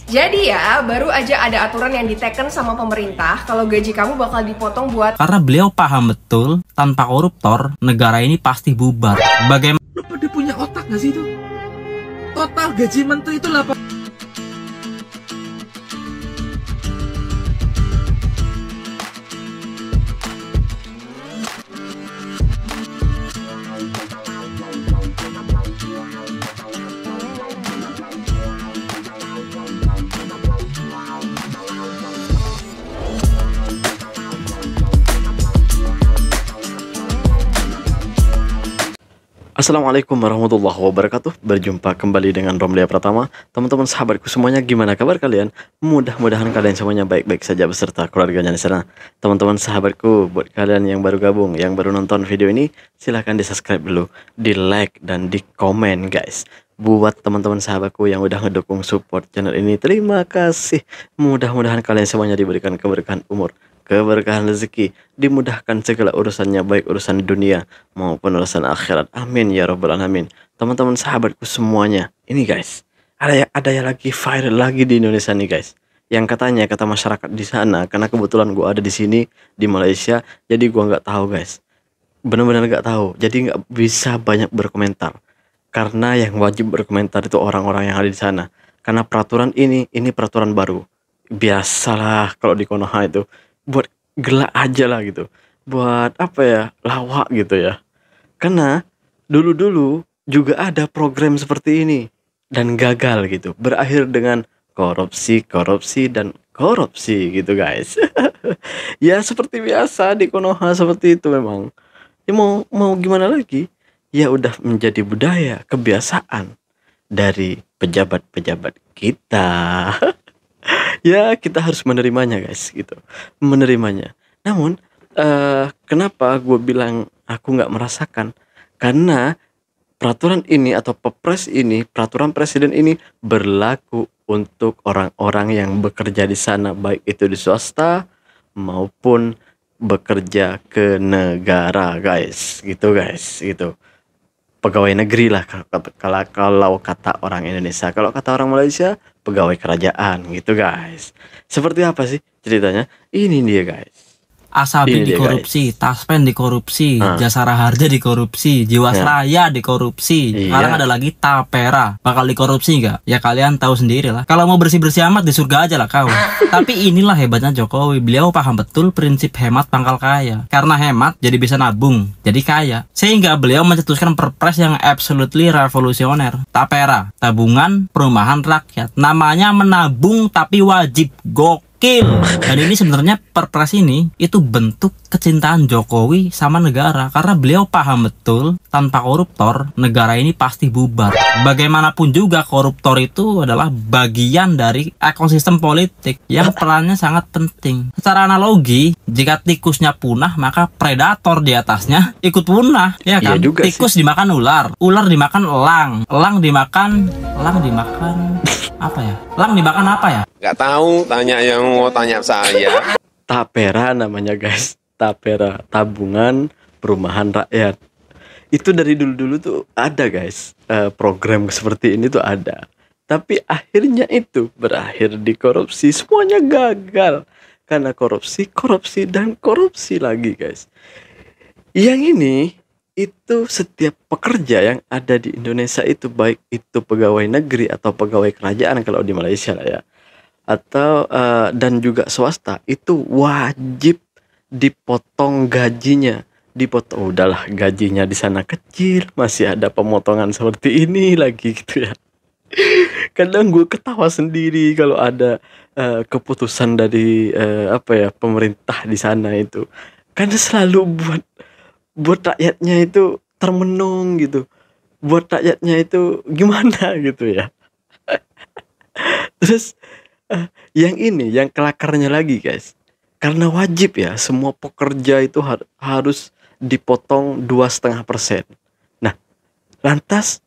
Jadi ya, baru aja ada aturan yang diteken sama pemerintah kalau gaji kamu bakal dipotong buat... Karena beliau paham betul, tanpa koruptor, negara ini pasti bubar. Bagaimana? Lu pada punya otak gak sih itu? Total gaji menteri itu 8. Assalamualaikum warahmatullahi wabarakatuh. Berjumpa kembali dengan Romlia Pratama. Teman-teman sahabatku semuanya, gimana kabar kalian? Mudah-mudahan kalian semuanya baik-baik saja beserta keluarganya di sana. Teman-teman sahabatku, buat kalian yang baru gabung, yang baru nonton video ini, silahkan di subscribe dulu, di like dan di komen guys. Buat teman-teman sahabatku yang udah ngedukung support channel ini, terima kasih. Mudah-mudahan kalian semuanya diberikan keberkahan umur, keberkahan rezeki, dimudahkan segala urusannya, baik urusan dunia maupun urusan akhirat. Amin ya rabbal alamin. Teman-teman sahabatku semuanya, ini guys, ada yang lagi viral lagi di Indonesia nih guys. Yang katanya kata masyarakat di sana, karena kebetulan gua ada di sini di Malaysia, jadi gua nggak tahu guys. Benar-benar nggak tahu. Jadi nggak bisa banyak berkomentar. Karena yang wajib berkomentar itu orang-orang yang ada di sana. Karena peraturan ini peraturan baru. Biasalah kalau di Konoha itu buat gelak aja lah gitu, buat apa ya, lawak gitu ya. Karena dulu-dulu juga ada program seperti ini dan gagal gitu, berakhir dengan korupsi dan korupsi gitu guys. Ya seperti biasa di Konoha seperti itu memang. Ya mau gimana lagi, ya udah menjadi budaya, kebiasaan dari pejabat-pejabat kita. Ya kita harus menerimanya guys gitu, menerimanya. Namun kenapa gue bilang aku nggak merasakan? Karena peraturan ini atau Perpres ini, peraturan presiden ini berlaku untuk orang-orang yang bekerja di sana, baik itu di swasta maupun bekerja ke negara guys, gitu guys, gitu. Pegawai negeri lah kalau kata orang Indonesia. Kalau kata orang Malaysia, pegawai kerajaan gitu guys. Seperti apa sih ceritanya? Ini dia guys. Asabi dikorupsi, Taspen dikorupsi, Jasara Harja dikorupsi, Jiwasraya dikorupsi. Sekarang ada lagi Tapera. Bakal dikorupsi nggak? Ya kalian tahu sendiri lah. Kalau mau bersih-bersih amat di surga aja lah kau. Tapi inilah hebatnya Jokowi. Beliau paham betul prinsip hemat pangkal kaya. Karena hemat jadi bisa nabung, jadi kaya. Sehingga beliau mencetuskan perpres yang absolutely revolusioner. Tapera, tabungan perumahan rakyat. Namanya menabung tapi wajib, gokil. Dan ini sebenarnya perpres ini itu bentuk kecintaan Jokowi sama negara, karena beliau paham betul tanpa koruptor negara ini pasti bubar. Bagaimanapun juga koruptor itu adalah bagian dari ekosistem politik yang perannya sangat penting. Secara analogi, jika tikusnya punah maka predator di atasnya ikut punah, ya kan? Iya, tikus sih dimakan ular, ular dimakan elang dimakan apa ya? Elang dimakan apa ya? Gak tahu, tanya yang mau tanya saya. Tapera namanya guys, Tapera, tabungan perumahan rakyat. Itu dari dulu-dulu tuh ada guys, program seperti ini tuh ada. Tapi akhirnya itu berakhir di korupsi, semuanya gagal. Karena korupsi dan korupsi lagi guys. Yang ini, itu setiap pekerja yang ada di Indonesia itu, baik itu pegawai negeri atau pegawai kerajaan kalau di Malaysia lah ya, atau dan juga swasta, itu wajib dipotong gajinya. Dipotong, udahlah gajinya di sana kecil, masih ada pemotongan seperti ini lagi gitu ya. Kadang gue ketawa sendiri kalau ada keputusan dari pemerintah di sana itu, karena selalu buat rakyatnya itu termenung gitu, buat rakyatnya itu gimana gitu ya. Terus yang ini, yang kelakarnya lagi guys, karena wajib ya, semua pekerja itu harus dipotong 2,5%. Nah, lantas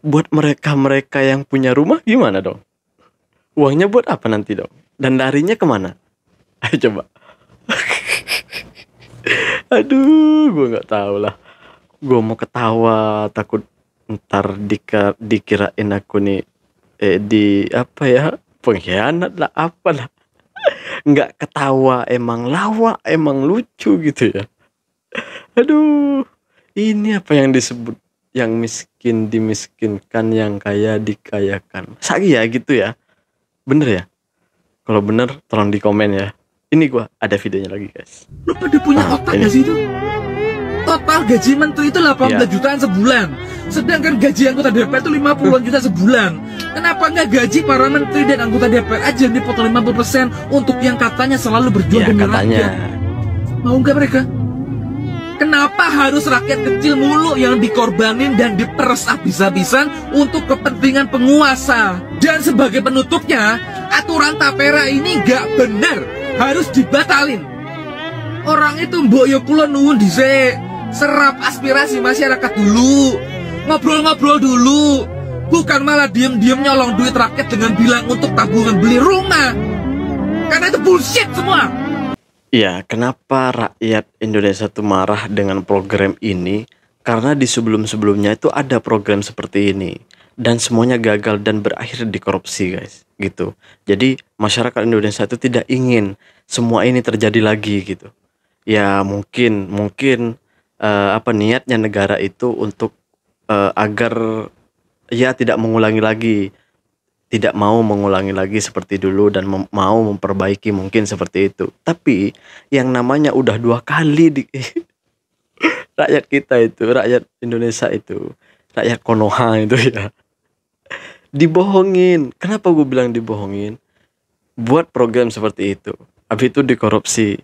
buat mereka yang punya rumah gimana dong? Uangnya buat apa nanti dong? Dan larinya kemana? Ayo coba. Aduh, gue nggak tahu lah. Gue mau ketawa, takut ntar dikirain aku nih di pengkhianat lah, apalah. Nggak ketawa, emang lawak, emang lucu gitu ya. Aduh, ini apa yang disebut yang miskin dimiskinkan, yang kaya dikayakan. Masa ya gitu ya? Bener ya? Kalau bener tolong di komen ya. Ini gua ada videonya lagi guys. Lu pada punya otak gak sih itu? Total gaji menteri itu 18 jutaan sebulan. Sedangkan gaji anggota DPR itu 50-an juta sebulan. Kenapa nggak gaji para menteri dan anggota DPR aja yang dipotong 50% untuk yang katanya selalu berjuang demi rakyat? Mau nggak mereka? Kenapa harus rakyat kecil mulu yang dikorbanin dan diperes habis-habisan untuk kepentingan penguasa? Dan sebagai penutupnya, aturan tapera ini nggak benar, harus dibatalin. Orang itu mbok yo kula nuwun dhisik, serap aspirasi masyarakat dulu, ngobrol-ngobrol dulu, bukan malah diem-diem nyolong duit rakyat dengan bilang untuk tabungan beli rumah. Karena itu bullshit semua. Iya, kenapa rakyat Indonesia tuh marah dengan program ini? Karena di sebelum-sebelumnya itu ada program seperti ini dan semuanya gagal dan berakhir di korupsi guys, gitu. Jadi masyarakat Indonesia itu tidak ingin semua ini terjadi lagi gitu. Ya mungkin apa niatnya negara itu untuk agar ya tidak mengulangi lagi, tidak mau mengulangi lagi seperti dulu dan mau memperbaiki mungkin seperti itu. Tapi yang namanya udah 2 kali di rakyat kita itu, rakyat Indonesia itu, rakyat Konoha itu ya, dibohongin. Kenapa gue bilang dibohongin? Buat program seperti itu, habis itu dikorupsi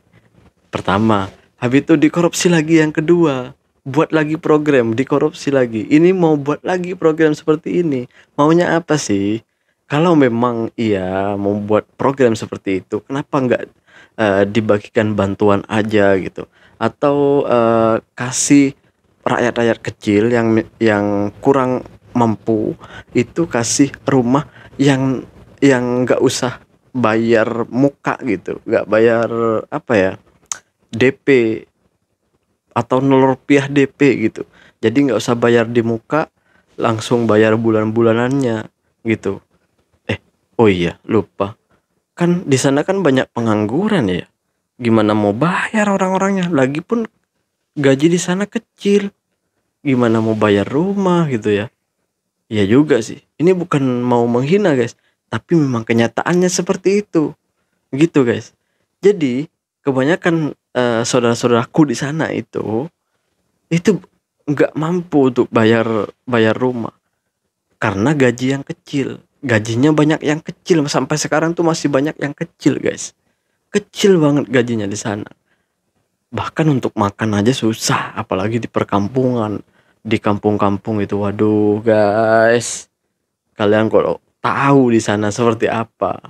pertama, habis itu dikorupsi lagi yang kedua, buat lagi program, dikorupsi lagi. Ini mau buat lagi program seperti ini, maunya apa sih? Kalau memang iya mau buat program seperti itu, kenapa nggak dibagikan bantuan aja gitu? Atau kasih rakyat-rakyat kecil yang kurang mampu itu kasih rumah yang nggak usah bayar muka gitu, nggak bayar apa ya, DP atau 0 rupiah DP gitu. Jadi nggak usah bayar di muka, langsung bayar bulan-bulanannya gitu. Oh iya, lupa. Kan di sana kan banyak pengangguran ya. Gimana mau bayar orang-orangnya? Lagipun gaji di sana kecil. Gimana mau bayar rumah gitu ya? Iya juga sih. Ini bukan mau menghina guys, tapi memang kenyataannya seperti itu. Gitu guys. Jadi kebanyakan saudara-saudaraku di sana itu nggak mampu untuk bayar rumah karena gaji yang kecil. Gajinya banyak yang kecil, sampai sekarang tuh masih banyak yang kecil guys, kecil banget gajinya di sana. Bahkan untuk makan aja susah, apalagi di perkampungan, di kampung-kampung itu. Waduh guys, kalian kalau tahu di sana seperti apa.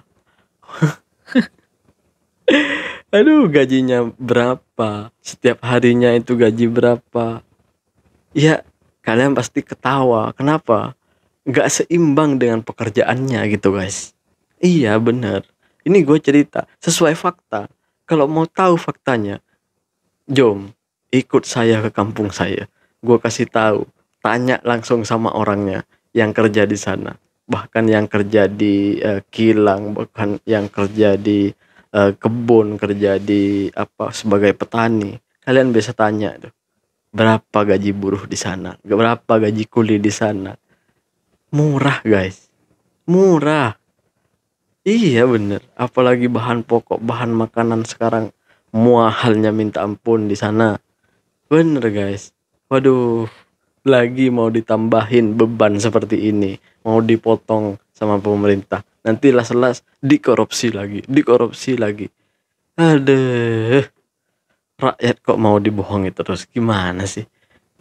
Aduh, gajinya berapa, setiap harinya itu gaji berapa. Ya kalian pasti ketawa, kenapa? Gak seimbang dengan pekerjaannya gitu guys. Iya bener, ini gue cerita sesuai fakta. Kalau mau tahu faktanya, jom ikut saya ke kampung saya. Gue kasih tahu, tanya langsung sama orangnya yang kerja di sana. Bahkan yang kerja di kilang, bahkan yang kerja di kebun, kerja di apa sebagai petani. Kalian bisa tanya tuh, berapa gaji buruh di sana, berapa gaji kuli di sana. Murah guys, murah. Iya bener, apalagi bahan pokok, bahan makanan sekarang muahalnya minta ampun di sana. Bener guys. Waduh, lagi mau ditambahin beban seperti ini, mau dipotong sama pemerintah. Nanti las-las dikorupsi lagi. Aduh, rakyat kok mau dibohongi terus, gimana sih?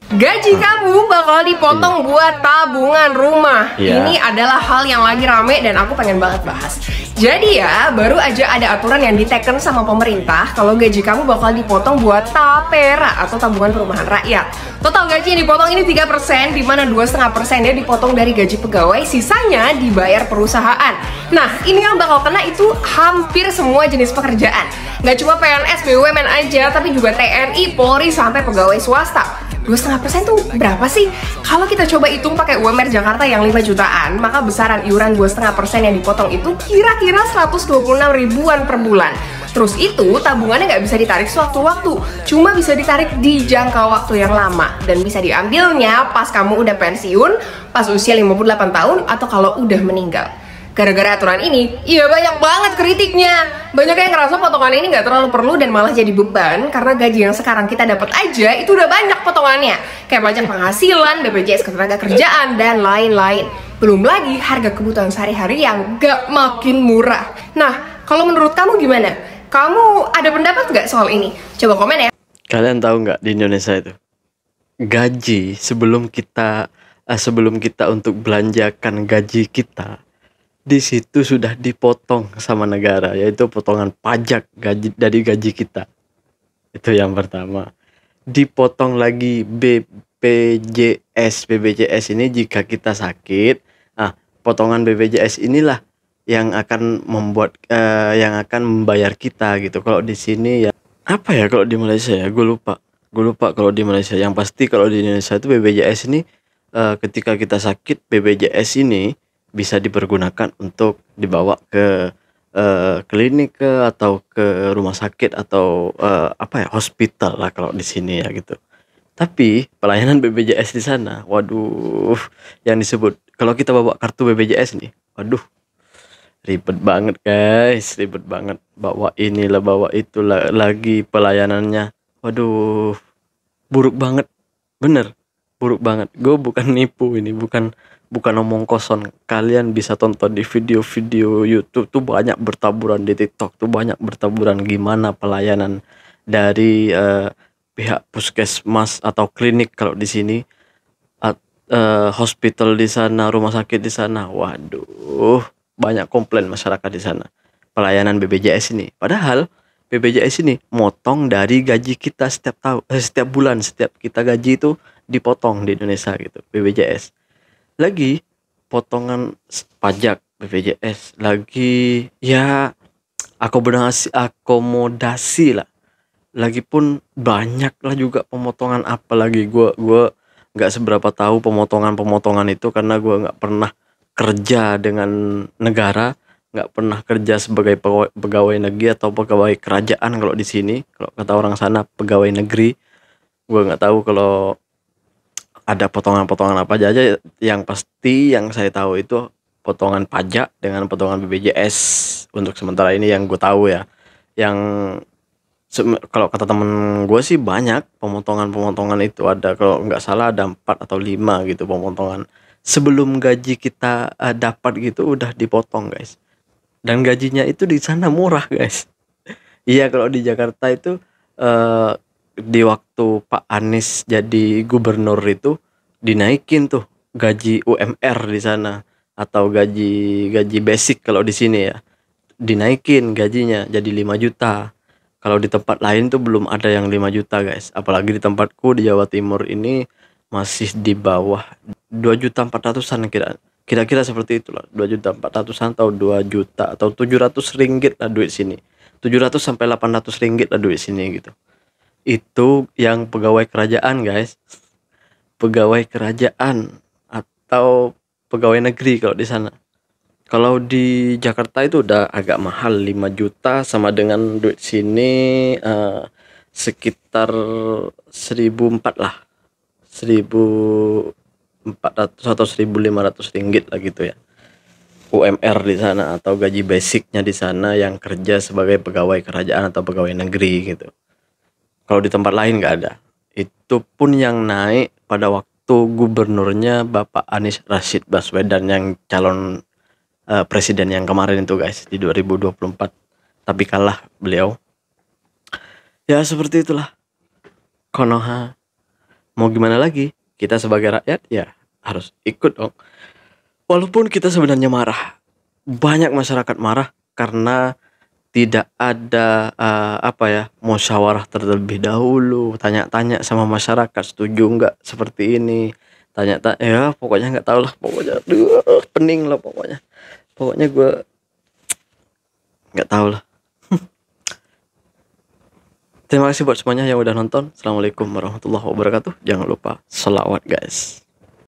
Gaji kamu bakal dipotong buat tabungan rumah. Ini adalah hal yang lagi rame dan aku pengen banget bahas. Jadi ya, baru aja ada aturan yang diteken sama pemerintah kalau gaji kamu bakal dipotong buat tapera atau tabungan perumahan rakyat. Total gaji yang dipotong ini 3%, di mana 2,5%-nya dipotong dari gaji pegawai, sisanya dibayar perusahaan. Nah, ini yang bakal kena itu hampir semua jenis pekerjaan. Nggak cuma PNS, BUMN aja, tapi juga TNI, Polri, sampai pegawai swasta. 2,5% tuh berapa sih? Kalau kita coba hitung pakai UMR Jakarta yang 5 jutaan, maka besaran iuran 2,5% yang dipotong itu kira-kira 126 ribuan per bulan. Terus itu tabungannya nggak bisa ditarik sewaktu-waktu, cuma bisa ditarik di jangka waktu yang lama dan bisa diambilnya pas kamu udah pensiun, pas usia 58 tahun atau kalau udah meninggal. Gara-gara aturan ini, iya banyak banget kritiknya. Banyak yang ngerasa potongan ini nggak terlalu perlu dan malah jadi beban karena gaji yang sekarang kita dapat aja itu udah banyak potongannya. Kayak pajak penghasilan, BPJS Ketenagakerjaan, dan lain-lain. Belum lagi harga kebutuhan sehari-hari yang gak makin murah. Nah, kalau menurut kamu gimana? Kamu ada pendapat nggak soal ini? Coba komen ya. Kalian tahu nggak di Indonesia itu gaji sebelum kita untuk belanjakan gaji kita di situ sudah dipotong sama negara, yaitu potongan pajak dari gaji kita. Itu yang pertama. Dipotong lagi BPJS ini jika kita sakit. Potongan BPJS inilah yang akan membayar kita gitu. Kalau di sini ya apa ya, kalau di Malaysia ya gue lupa kalau di Malaysia. Yang pasti kalau di Indonesia itu BPJS ini ketika kita sakit, BPJS ini bisa dipergunakan untuk dibawa ke klinik atau ke rumah sakit atau hospital lah kalau di sini ya gitu. Tapi pelayanan BPJS di sana, waduh, yang disebut kalau kita bawa kartu BPJS nih, waduh, ribet banget guys, ribet banget. Bawa inilah, bawa itulah, lagi pelayanannya, waduh, buruk banget, bener, buruk banget. Gue bukan nipu ini, bukan omong kosong. Kalian bisa tonton di video-video YouTube tuh banyak bertaburan, di TikTok tuh banyak bertaburan gimana pelayanan dari pihak puskesmas atau klinik kalau di sini, hospital di sana, rumah sakit di sana. Waduh, banyak komplain masyarakat di sana pelayanan BPJS ini. Padahal BPJS ini motong dari gaji kita setiap bulan, setiap kita gaji itu dipotong di Indonesia gitu BPJS. Lagi potongan pajak BPJS, lagi ya akomodasi lah. Lagipun banyak lah juga pemotongan, apalagi gue nggak seberapa tahu pemotongan itu karena gue nggak pernah kerja dengan negara, nggak pernah kerja sebagai pegawai negeri atau pegawai kerajaan. Kalau di sini, kalau kata orang sana pegawai negeri, gue nggak tahu kalau ada potongan-potongan apa aja. Yang pasti yang saya tahu itu potongan pajak dengan potongan BPJS untuk sementara ini yang gue tahu ya. Yang kalau kata temen gue sih banyak pemotongan itu, ada kalau nggak salah ada 4 atau 5 gitu pemotongan sebelum gaji kita dapat gitu, udah dipotong guys. Dan gajinya itu di sana murah guys. Iya, kalau di Jakarta itu di waktu Pak Anies jadi gubernur itu dinaikin tuh gaji UMR di sana, atau gaji basic kalau di sini ya, dinaikin gajinya jadi 5 juta. Kalau di tempat lain tuh belum ada yang 5 juta guys. Apalagi di tempatku di Jawa Timur ini masih di bawah 2.400.000-an kira-kira seperti itulah, 2.400.000-an atau 2 juta atau 700 ringgit lah duit sini. 700 sampai 800 ringgit lah duit sini gitu. Itu yang pegawai kerajaan guys. Pegawai kerajaan atau pegawai negeri kalau di sana. Kalau di Jakarta itu udah agak mahal, 5 juta sama dengan duit sini sekitar 1.400 lah. 1.400 atau 1.500 ringgit lah gitu ya. UMR di sana atau gaji basicnya di sana yang kerja sebagai pegawai kerajaan atau pegawai negeri gitu. Kalau di tempat lain nggak ada. Itu pun yang naik pada waktu gubernurnya Bapak Anies Rashid Baswedan yang calon presiden yang kemarin itu guys, di 2024. Tapi kalah beliau. Ya seperti itulah. Konoha. Mau gimana lagi? Kita sebagai rakyat ya harus ikut dong. Walaupun kita sebenarnya marah. Banyak masyarakat marah karena tidak ada musyawarah terlebih dahulu, tanya-tanya sama masyarakat setuju nggak seperti ini, tanya-tanya ya pokoknya nggak tahu lah, pokoknya pening lah pokoknya gue nggak tahu lah. Terima kasih buat semuanya yang udah nonton. Assalamualaikum warahmatullahi wabarakatuh. Jangan lupa sholawat guys.